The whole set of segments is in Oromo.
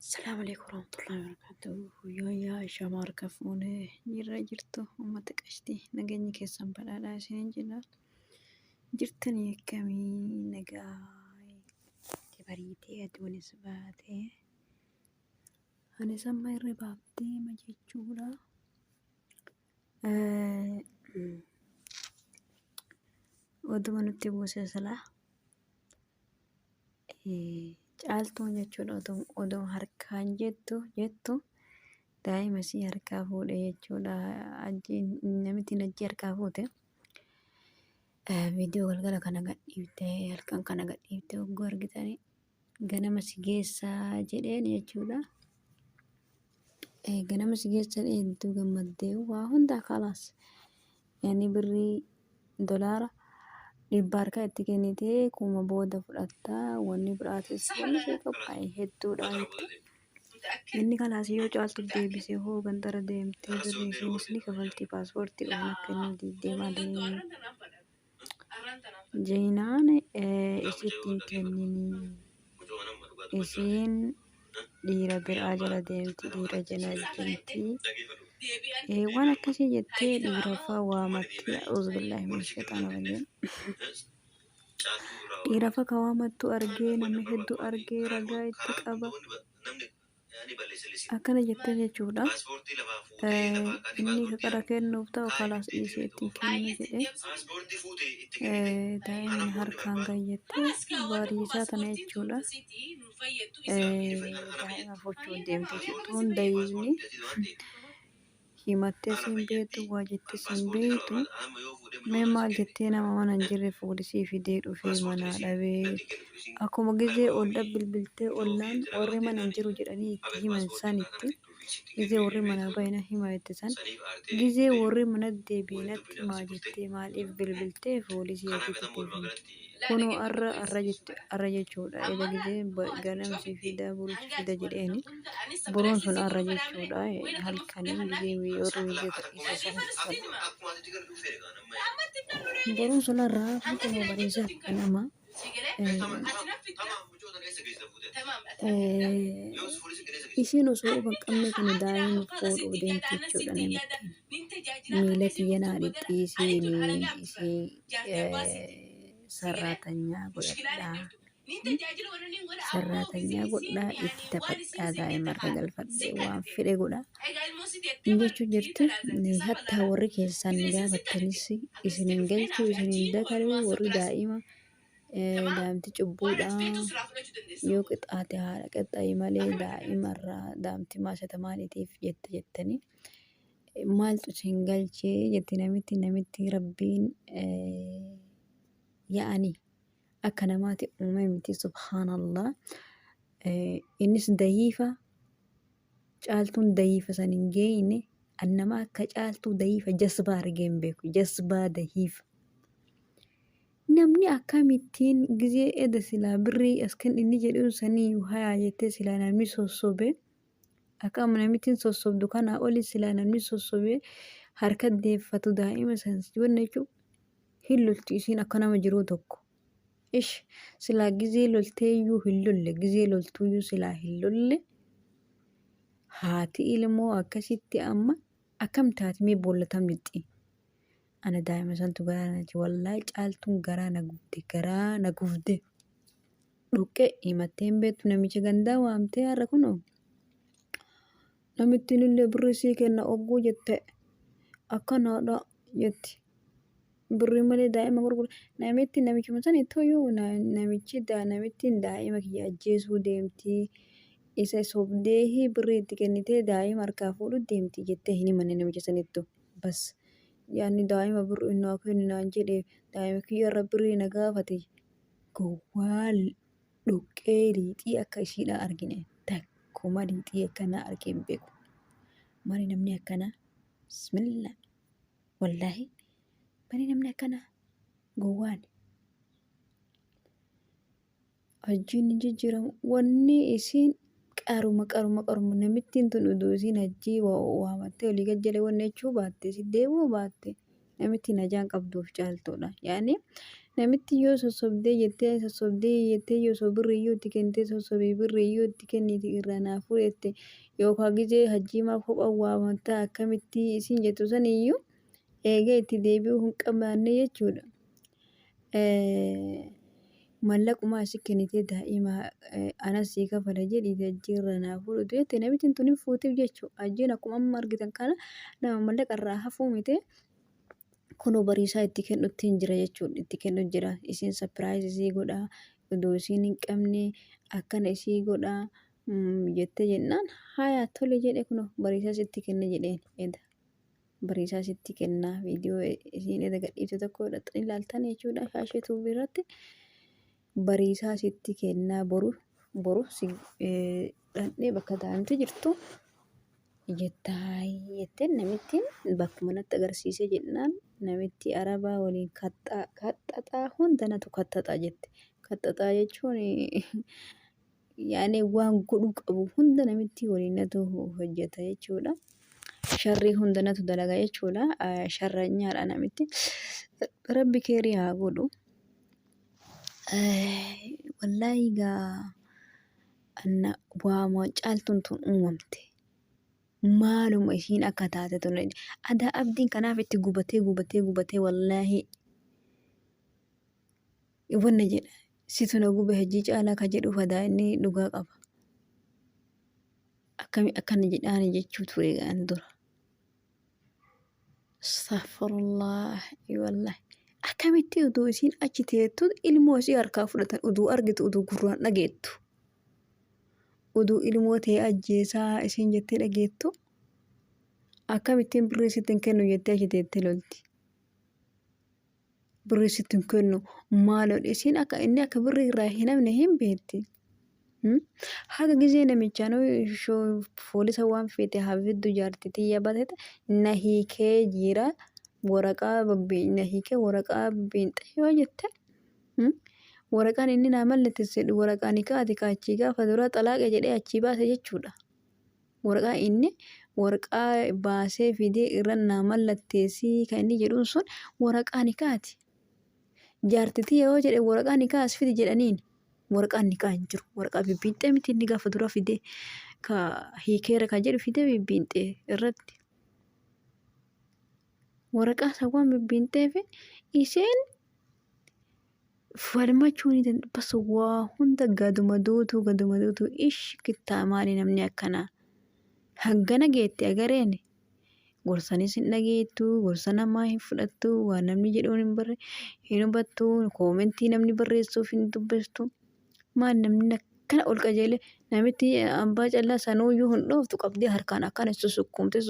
السلام عليكم ورحمة الله وبركاته. Guyyaa Aishaa Maarka fuunee jirra jirtu uummata qashtii nageenyi keessan badhaadhaa isiniin jenna. Jirtanii akkamii nagaa itti bariitee aduunis baatee anis amma irra baaftee ma jechuudha. Oduma nutti buusee silaa caaltuun jechuudha odoo harkaan jettu daa'ima isii harkaa fuudhe jechuudha. Namitti najjii harkaa fuute viidiyoo galgala kana gadhiiftee halkan kana gadhiiftee hogguu argitanii ganama si geessaa jedheen jechuudha. Ganama si geessan hedduu gammaddee waa hundaa kalaas yaani birrii dolaara dhibba harka itti kennitee kuma booda fudhattaa wanni biraatis wanni ishee qophaa'e hedduudha jettee. Inni kalaas yoo caaltu deebisee hoo gandara deemtee birrii isheenis ni kafalti paaspoortii waan akka inni diiddeemaa deemee jeenaan isitti hin kenninii. Isiin dhiira biraa jala deemti dhiira jala jirti. Waan akkasii jettee dhiiraffaa waamatti auzubillahi min shayxaani rajiim. Dhiiraffaa ka waamattu argee namni hedduu argee ragaa itti qaba. Akkana jettee jechuudha. Inni qara kennuuf ta'u kalaas dhiisee ittiin kennu jedhee daa'imni harkaan gayyattee baadiyyisaa tana jechuudha. Daa'ima fochuu deemtee jirtuun daa'imni himattee siin beektu waa jettee siin beektu mee maal jettee nama mana hin jirre fuudhisii fidee dhufee manaa dhabee akkuma gizee ol bilbiltee ollaan warri mana hin jiru jedhanii itti himan sanitti gizee warri mana bayna hima itti san gizee warri mana deebiinatti maa jettee maaliif bilbiltee poolisii achitti kunoo arra jechuudha. Eda gizee ganamsi fida buruchi fida jedheeni buruun sun arra jechuudha. Halkanii gizee warri gizee isa san buruun sun arraa kunoo bariisa kanama isiin osoo baqqamne kan daa'ima fuudhuu deemti jechuudha. Namitti miila kiyya naa dhixxiisiin isii sarraatanyaa godhadhaa itti taphadhaa daa'imarra galfadhee waan fedhe godha jechuu jirti. Hatta warri keessan gaafattanis isin hin galchuu isin hin dakaluu warri daa'imti cubbuudhaa yoo qixaate haadha qaxxaayi malee daa'imarraa daa'imti maasata maaliitiif jettanii maaltu isin galchee jetti namitti rabbiin yaa'anii akka namaati uumame miti subhaanallah. Innis dayiifa caaltuun dayiifa san hin geeyne annama akka caaltuu dayiifa jasbaa argee hin beeku jasbaa dayiifa. Namni akkamittiin gizee eda silaa birrii askan inni jedhu sanii hayaa jettee silaa namni sossobe akkam namittiin sossobdu kanaa oli silaa namni sossobee harka deeffatu daa'ima san wanna jechuun hin loltu isiin akka nama jiruu tokko. Silaa gizee lolteeyyuu hin lolle gizee loltuuyyuu silaa hin lolle haati ilmoo akkasitti amma akkam taatimee boollatam lixxi. Ana daa'ima santu garaa na wallaahi caaltuun garaa na gubde dhuqqee himattee hin beektu namicha gandaa waamtee har'a kunoo namittiin illee birrii sii kenna ogguu jette akkanaadha jetti. Birrii malee daa'ima gurgura namichuma san ittooyyuu namittiin daa'ima kiyya ajjeesuu deemtii isa sobdee birrii itti kennitee daa'ima harkaa fuudhu deemtii jettee hin himanne namicha sanittu bas. Yaani daa'ima birrii innaa kenninaan jedhee daa'ima kiyya irra birrii na gaafate gowwaa dhoqqee liixii akka ishiidhaa argine takkuma liixii akkanaa argee hin beeku. Maali namni akkanaa bismillah wallaahi maali namni akkanaa gowwaan hajjiin hin jijjiiramu wanni isiin qaruma namittiin tun uduu isiin hajjii waamattee olii gajjalee wanni jechuu baatte si deebuu baatte namittiin ajaan qabduuf caaltuudha. Yaani namitti yoo sossobdee jettee yoo osoo birriyyuu itti kennitee sossobee birriyyuu itti kenniti irraa naa fudhatte yookaan gizee hajjiimaa kophaa waamamtaa akkamitti isin jettu saniyyuu eegee itti deebi'uu hin qabaanne jechuudha. Mallaqumaa si kennitee daa'ima anas sii kafala jedhii ajjiirra naa fudhatu jettee namitti tun hin fuutiif jechuudha. Ajjiin akkuma amma argitan kana nama mallaqa irraa hafuu miti. Kunoo bariisaa itti kennutti hin jira jechuudha. Itti kennu jira. Isiin sapiraayizii isii godhaa. Odoo isiin hin qabne akkana isii godhaa jettee jennaan haaya tole jedhe kunoo bariisaa sitti kenna jedheen eda. Bariisaa sitti kennaa viidiyoo isiin eda gadhiifte tokko hidhattanii ilaaltan jechuudha. Shaashii tuubii irratti bariisaa sitti kennaa boru dhandhee bakka taa'amte jirtu. Jettee namittiin bakka manatti agarsiisee jennaan namitti arabaa waliin kaxxaxaa hundanatu kaxxaxaa jette. Kaxxaxaa jechuun yaani waan godhuu qabu hunda namitti waliinatu hojjeta jechuudha. Sharrii hundanatu dalaga jechuudha. Sharranyaadha namitti. Rabbi keerii haa godhu. Wallaahi gaa waama caaltuun tun uumamte. Maaluma isiin akka taate tun adaa abdiin kanaaf itti gubatee wallaahi wanna jedha situ na gube hajii caalaa ka jedhuuf adaa inni dhugaa qaba. Akkana jedhaani jechuu ture gaan dura. Astaghfirullah wallaahi. Akkamitti oduu isiin achi teettu ilmoo isii harkaa fudhatan oduu argitu oduu gurraan dhageettu. Oduu ilmoo ta'e ajjeesaa isiin jettee dhageettu. Akkamittiin birrii sitti hin kennu jettee achi teettee lolti. Birrii sitti hin kennu maalodha isiin akka inni akka birrii irraa hin hafne hin beekti. Haga gizee namichaan poolisa waan feete hafiddu jaartitii yabatete na hiikee jira waraqaa babbiinxe yoo jette. Waraqaan inni naa mallatteessedhu waraqaan kaati kaachii gaafa dura xalaaqe jedhee achii baase jechuudha. Waraqaa inni waraqaa baasee fidee irra naa mallatteessii kan inni jedhuun sun waraqaan kaati. Jaartitii yoo jedhe waraqaan kaas fidi jedhaniin waraqaan niqaa hin jiru. Waraqaa bibbiinxee miti inni gaafa dura fidee ka hiikeera kan jedhu fidee bibbiinxee irratti. Waraqaa sawwaan bibbiinxee fi isheen falmachuun bas waa hunda gaduma duutu ish kittaa maali namni akkanaa. Hangana geetti agareeni. Gorsanis hin dhageettu, gorsa namaa hin fudhattu, waan namni jedhuun hin hubattu, koomentii namni barreessuuf hin dubbistu. Maal namni akkana ol qajeelee namitti hambaa callaa sanuuyyuu hin dhooftu qabdee harkaan akkana susukkumtee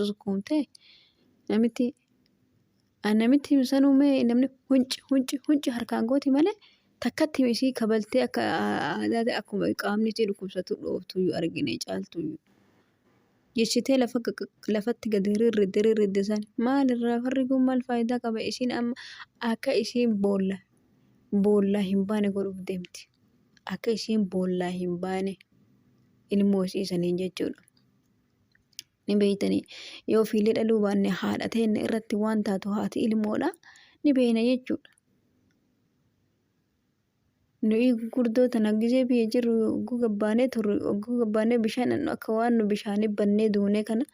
namitti sanuumee namni hunci harkaan gooti malee takkatti isii kabaltee akka aadaa akkuma qaamni isii dhukkubsatu dhooftuyyuu argine caaltuyyuu. Jechitee lafatti gadi rirridde san maalirraa farri kun maal faayidaa qaba isiin amma akka isiin boollaa hin baane godhuuf deemti. Akka isiin boollaa hin baane ilmoo isii saniin jechuudha. Ni beeytanii yoo fiilee dhaluu baanne haadha ta'e irratti waan taatu haati ilmoodha ni beeyna jechuudha. Nuyi gurgurdoota naggisee biyya jirru ogguu gabbaanee bishaan akka waan nu bishaanii bannee duunee kana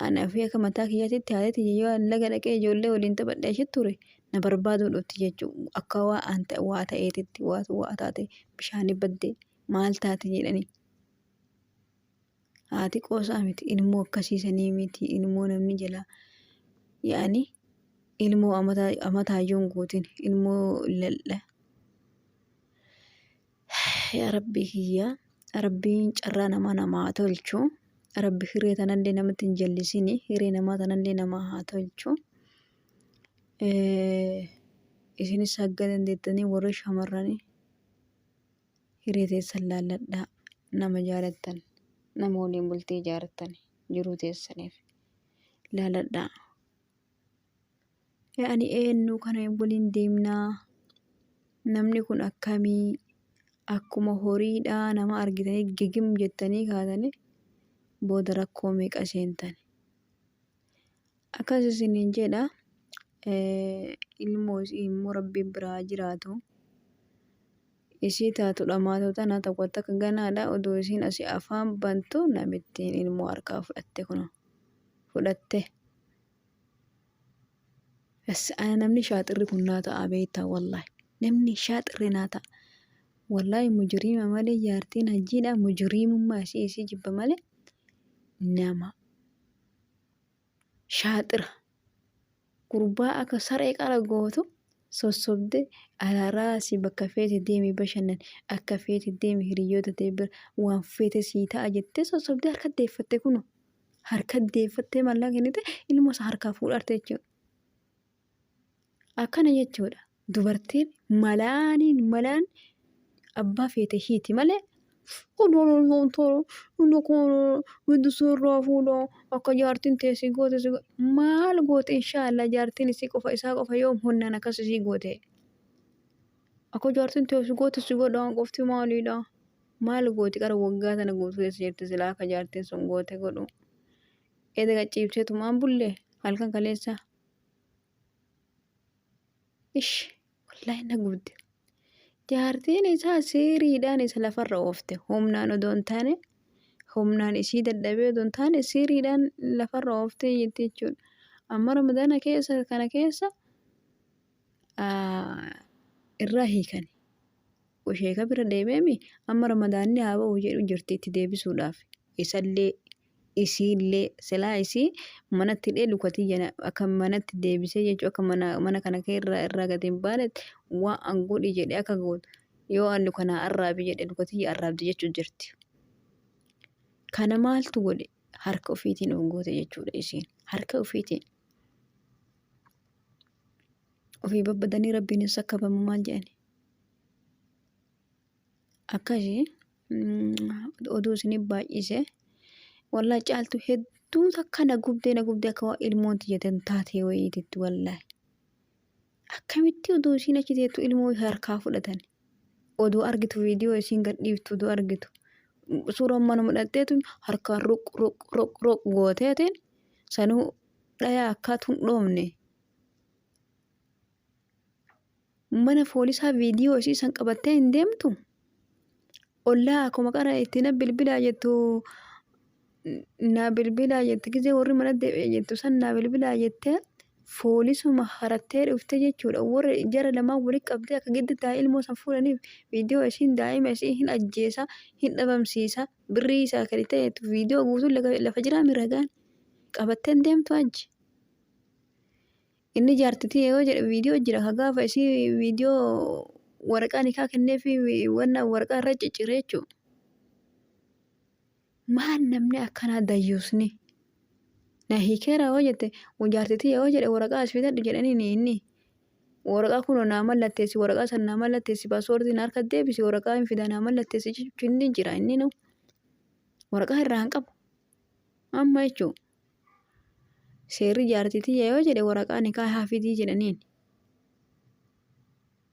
anaa fi akka mataa kiyyaatitti haadhati yoo laga dhaqee ijoollee waliin taphadhee achi ture na barbaaduu dhufti jechuudha. Akka waa ta'eetitti waa taate bishaanii baddee maal taate jedhanii. Haati qoosaa miti ilmoo akkasiisanii miti ilmoo namni jalaa yaani ilmoo amataayyuun guutin ilmoo lalla. Yaa Rabbi kiyya Rabbiin carraa namaa tolchu. Rabbi hiree tanallee namatti hin jallisini hiree namaa tanallee namaa haa tolchu. Isinis hagga dandeettanii warri shamarranii hiree teessan laalladhaa nama jaalattan nama waliin bultee ijaarrattan jiruu teessaniif laalladhaa. Yaani eenyu kana waliin deemnaa namni kun akkamii akkuma horiidhaa nama argitanii gigim jettanii kaatanii booda rakkoo meeqa seentani. Akkas isiniin jedha ilmoo isii immoo rabbiin biraa jiraatu. Isii taatu dhamaatoo tana tokko takka ganaadha odoo isiin asii afaan bantu namittiin ilmoo harkaa fudhatte kuno fudhatte. Bas ana namni shaaxirri kun naa ta'a beektaa wallaahi namni shaaxirri naa ta'a. Wallaahi mujriima malee jaartiin hajjiidha mujriimummaa isii jibba malee nama shaaxira gurbaa akka saree qara gootu sossobdee alaaraasi bakka feete deemi bashannan akka feete deemi hiriyoota ta'e bira waan feete sii ta'a jettee sossobdee harka deeffatte kuno harka deeffattee mallaqa kennite ilmoo isaa harkaa fuudharte jechuudha. Akkana jechuudha dubartiin malaan abbaa feete hiiti malee akka jaartiin teessii goote maal goote inshaallah jaartiin isii qofa isaa qofa yoo humnaan akkas isii goote akka jaartiin teessii goote si godhaan qofti maaliidha maal gooti qara waggaa tana guutuu keessa jirti silaa akka jaartiin sun goote godhu eega ciibseetu maan bullee halkan kaleessa ish wallaahi na gubde. Jaartiin isaa siriidhaan isa lafarra oofte humnaan odoo hin taane humnaan isii dadhabee odoo hin taane siriidhaan lafarra oofte jechuudha. Amma ramadaana kana keessa irraa hiikani. Sheeka bira deemeemi amma ramadaanni haa ba'u jedhu jirti itti deebisuudhaaf. Isallee isiillee silaa isii manatti lukatii akka manatti deebisee jechuudha akka mana kana irraa gadi hin baanetti waan godhi jedhee akka gootu yoo annu kana arraabi jedhe lukatii arraabdi jechuun jirti. Kana maaltu godhe harka ofiitiin of goote jechuudha isiin harka ofiitiin. Ofii babbadanii rabbiinis akka bamu maal jedhani. Akkasii oduu isinii baay'ise wallaahi caaltu hedduu takka na gubdee akka ilmoon tiyyatan taatee wayiititti wallaahi. Akkamitti oduu isiin achi teettu ilmoo harkaa fudhatan oduu argitu viidiyoo isiin gadhiiftu oduu argitu suuraan manuma dhadheetu harkaan roq gooteetiin sanuu dhayaa akkaatu hin dhoomne. Mana poolisaa viidiyoo isii san qabattee hin deemtu ollaa akkuma qara itti na bilbilaa jette gizee warri mana deebi'ee jettu san na bilbilaa jettee poolisuma harattee dhufte jechuudha. Warra jara lamaan walitti qabdee akka giddu taa'ee ilmoo san fuudhaniif viidiyoo isiin daa'ima isii hin ajjeesa hin dhabamsiisa birrii isaa kan ta'etu viidiyoo guutuun lafa jiraa miragaan qabattee hin deemtu achi. Inni jaartitii yoo jedhe viidiyoo jira ka gaafa isii viidiyoo waraqaa nikaa kenneefi waraqaa irra ciccire jechuudha. Maal namni akkanaa dayyuusni. Na hiikeera yoo jette jaartitii yoo jedhe waraqaa as fidadhu jedhanii inni waraqaa kun naa mallatteessi waraqaa san naa mallatteessi paaspoortii na harka deebisi waraqaa hin fida naa mallatteessi jechuun inni jira inni nu waraqaa irraa hin qabu amma jechuudha. Seerri jaartitii yoo jedhe waraqaa nikaa haa fidii jedhaniin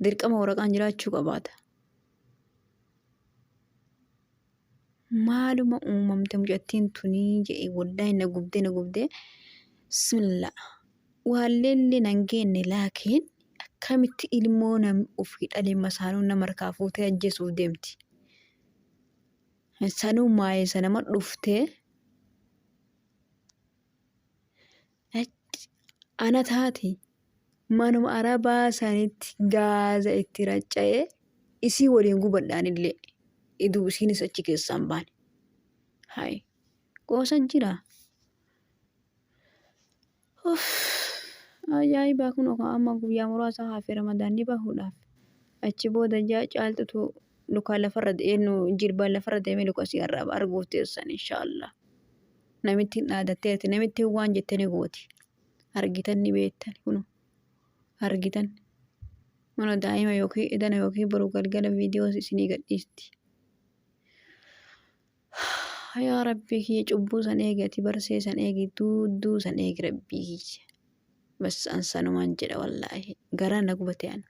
dirqama waraqaan jiraachuu qabaata. Maaluma uumamte mucattiin tunii jedhe wallaahi na gubdee bismillah waalleellee nan geenne laakiin akkamitti ilmoo nam ofii dhalee masaanuu nama harkaa fuutee ajjeesuuf deemti. Sanuu maayee sanama dhuftee ana taati manuma arabaa sanitti gaaza itti racca'ee isii waliin gubadhaan illee iduu isiinis achi keessaan baane. Hayi qoosa jira. Ajaa'ibaa kun amma guyyaa muraasa hafe ramadaanni bahuudhaaf achi booda caaltutu lukaan lafarra jilbaan lafarra deemee lukasii arraba arguuf teessan inshaallah. Namitti hin dhaadatteerti namitti waan jettanii gooti. Argitan ni beektan kun argitan mana daa'ima yookiin edana yookiin boruu galgala viidiyoo isinii gadhiisti. Yaa rabbii kiyya cubbuu san eegati barsee san eegi duuduu san eegi rabbii kiyya. Bas ansanumaan jedha wallaahi garaa na gubate ana.